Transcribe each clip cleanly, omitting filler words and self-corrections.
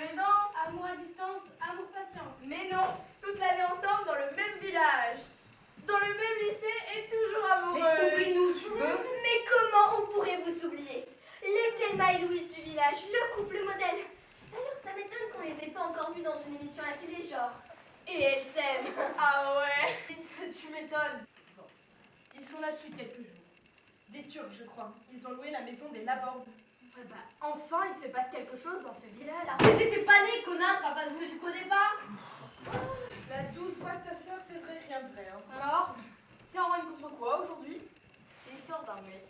les ans. Amour à distance, amour patience. Mais non, toute l'année ensemble dans le même village, dans le même lycée et toujours amoureux. Mais oublie-nous, tu veux? Mais comment on pourrait vous oublier? Les Thelma et Louise du village, le couple modèle. D'ailleurs, ça m'étonne qu'on les ait pas encore vus dans une émission à la télé, genre. Et elles s'aiment. Ah ouais. Tu m'étonnes. Ils sont là depuis quelques jours. Des Turcs, je crois. Ils ont loué la maison des Lavordes. Ouais, bah, enfin, il se passe quelque chose dans ce village. T'étais pas né, connasse, pas parce que tu connais pas. La douce voix de ta sœur, c'est vrai, rien de vrai. Hein. Alors, t'es en règne contre quoi aujourd'hui? C'est l'histoire d'un mec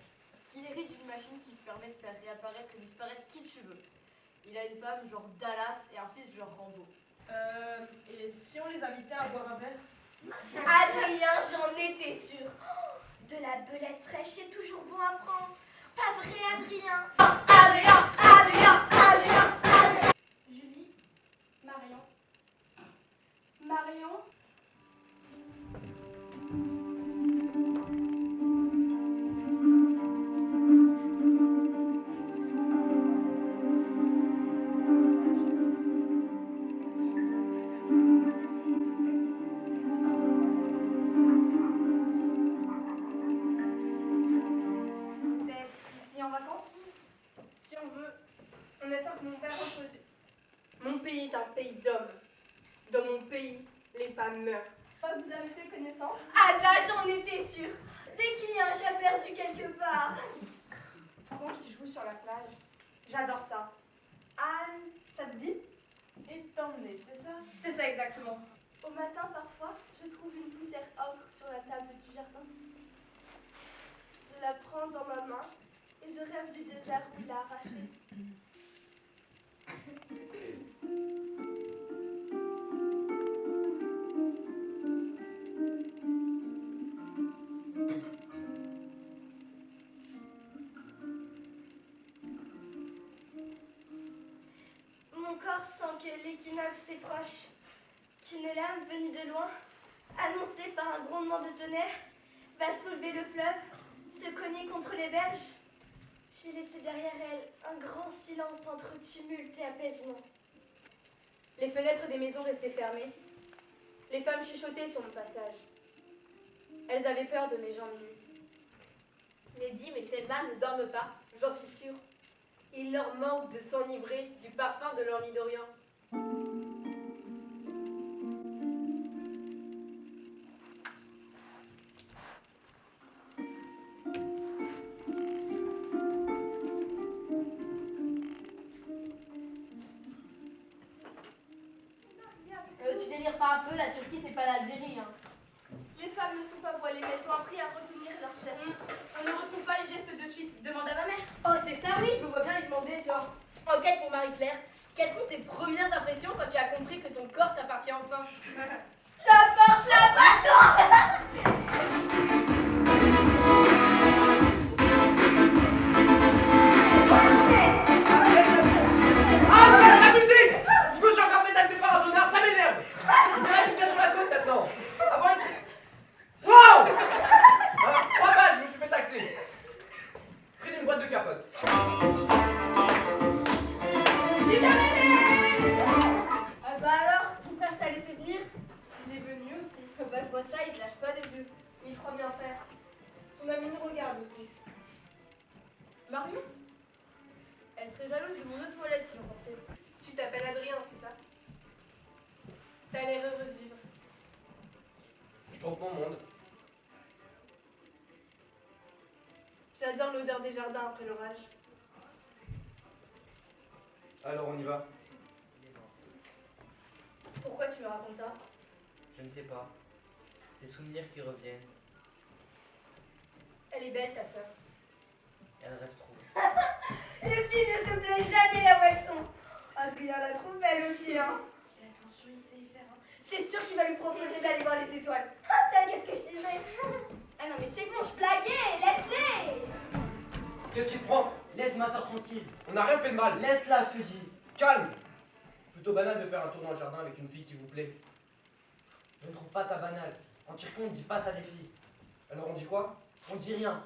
qui hérite d'une machine qui lui permet de faire réapparaître et disparaître qui tu veux. Il a une femme genre Dallas et un fils genre Rambo. Et si on les invitait à boire un verre? Adrien, j'en étais sûre. De la belette fraîche, c'est toujours bon à prendre. Pas vrai, Adrien? Adrien, Adrien, Adrien, Adrien. Julie, Marion. Marion. Vous êtes ici en vacances? Si on veut, on attend que mon père rentre du... Mon pays est un pays d'hommes. Dans mon pays, les femmes meurent. Vous avez fait connaissance? Ada, j'en étais sûre. Dès qu'il y a un chat perdu quelque part. Enfant qui joue sur la plage. J'adore ça. Anne, ça te dit? Et t'emmener, c'est ça? C'est ça exactement. Au matin, parfois, je trouve une poussière ocre sur la table du jardin. Je la prends dans ma main et je rêve du désert où il l'a arrachée. Mon corps sent que l'équinoxe s'approche, qu'une lame venue de loin, annoncée par un grondement de tonnerre, va soulever le fleuve, se cogner contre les berges, puis laisser derrière elle un grand silence entre tumulte et apaisement. Les fenêtres des maisons restaient fermées. Les femmes chuchotaient sur mon passage. Elles avaient peur de mes jambes nues. Lady et Selma ne dorment pas, j'en suis sûre. Il leur manque de s'enivrer du parfum de leur lit d'Orient. Tu délires pas un peu, la Turquie c'est pas l'Algérie. Hein. Les femmes ne sont pas voilées, mais elles ont appris à retenir leurs gestes. On ne retrouve pas les gestes de suite. Demande à ma mère. Oh c'est ça oui, je me vois bien lui demander genre, enquête pour Marie-Claire, quelles sont tes premières impressions quand tu as compris que ton corps t'appartient enfin? J'apporte la bâton. Ah, la musique! Je me suis encore fait taxer par un zonard, ça m'énerve! Il reste bien sur la côte maintenant! Avant une... Wow! 3 balles, je me suis fait taxer! Près d'une boîte de capote. Ah bah alors, ton frère t'a laissé venir? Il est venu aussi. Bah je vois ça, il te lâche pas des yeux. Il croit bien faire. Ton ami nous regarde aussi. Marion? Elle serait jalouse de mon eau de toilette si l'emportait. Tu t'appelles Adrien, c'est ça? T'as l'air heureux de vivre. Je trompe mon monde. J'adore l'odeur des jardins après l'orage. Alors on y va? Pourquoi tu me racontes ça? Je ne sais pas. Des souvenirs qui reviennent. Elle est belle ta sœur. Elle rêve trop. Les filles ne se plaignent jamais là où elles sont. Adrien la trouve belle aussi, hein. Et attention, il sait y faire. Hein. C'est sûr qu'il va lui proposer d'aller voir les étoiles. Ah tiens, qu'est-ce que je disais? Ah non mais c'est bon, je blaguais, laisse-les. Qu'est-ce qu'il te prend? Laisse ma soeur tranquille. On n'a rien fait de mal. Laisse-la, je te dis. Calme! Plutôt banal de faire un tour dans le jardin avec une fille qui vous plaît. Je ne trouve pas ça banal. En turquie, on ne dit pas ça des filles. Alors on dit quoi? On dit rien.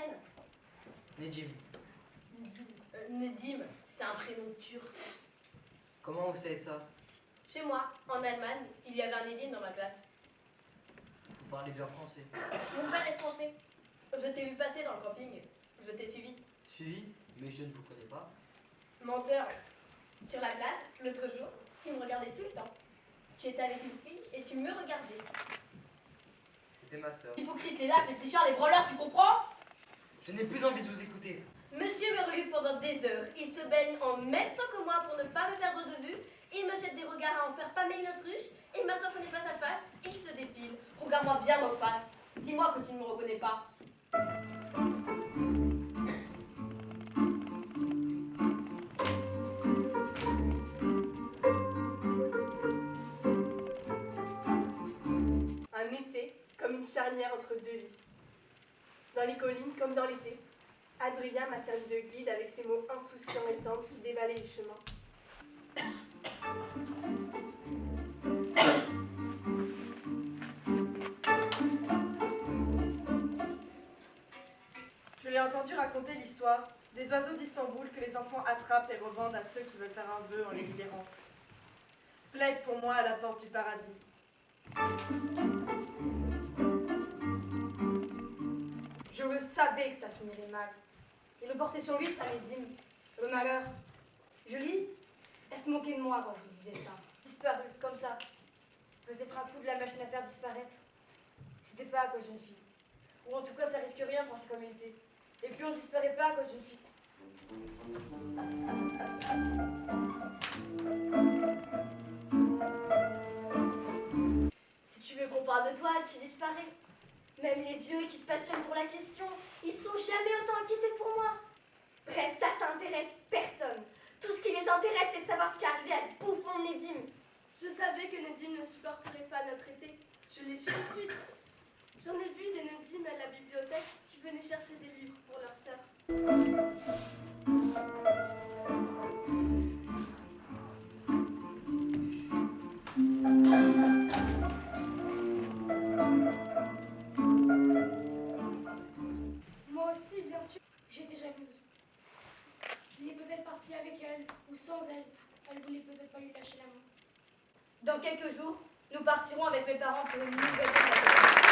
prénomène? Nedim, Nedim, c'est un prénom turc. comment vous savez ça? Chez moi, en Allemagne, il y avait un Nedim dans ma classe. Vous parlez bien français. Mon père est français. Je t'ai vu passer dans le camping. Je t'ai suivi. Suivi? Mais je ne vous connais pas. Menteur. Sur la plage, l'autre jour, tu me regardais tout le temps. Tu étais avec une fille et tu me regardais. C'était ma sœur. Hypocrite, les lâches, les tricheurs, les branleurs, tu comprends? Je n'ai plus envie de vous écouter. Monsieur me regarde pendant des heures. Il se baigne en même temps que moi pour ne pas me perdre de vue. Il me jette des regards à en faire pas une autruche. Et maintenant qu'on est face à face, il se défile. Regarde-moi bien en face. Dis-moi que tu ne me reconnais pas. Un été comme une charnière entre deux vies. Dans les collines comme dans l'été, Adrien m'a servi de guide avec ses mots insouciants et tendres qui dévalaient les chemins. Je l'ai entendu raconter l'histoire des oiseaux d'Istanbul que les enfants attrapent et revendent à ceux qui veulent faire un vœu en les libérant. Plaide pour moi à la porte du paradis. Je le savais que ça finirait mal. Il le portait sur lui, ça Nedim. Le malheur. Julie, elle se moquait de moi quand je lui disais ça. Disparu, comme ça. Peut-être un coup de la machine à faire disparaître. C'était pas à cause d'une fille. Ou en tout cas, ça risque rien quand c'est comme il était. Et puis on disparaît pas à cause d'une fille. Si tu veux qu'on parle de toi, tu disparais. Même les dieux qui se passionnent pour la question, ils sont jamais autant inquiétés pour moi. Bref, ça intéresse personne. Tout ce qui les intéresse, c'est de savoir ce qui est arrivé à ce bouffon de Nedim. Je savais que Nedim ne supporterait pas notre été. Je l'ai su tout de suite. J'en ai vu des Nedim à la bibliothèque qui venaient chercher des livres pour leur sœur. Moi aussi, bien sûr, j'étais jalouse. Il est peut-être parti avec elle, ou sans elle. Elle voulait peut-être pas lui lâcher la main. Dans quelques jours, nous partirons avec mes parents pour une nouvelle vacances.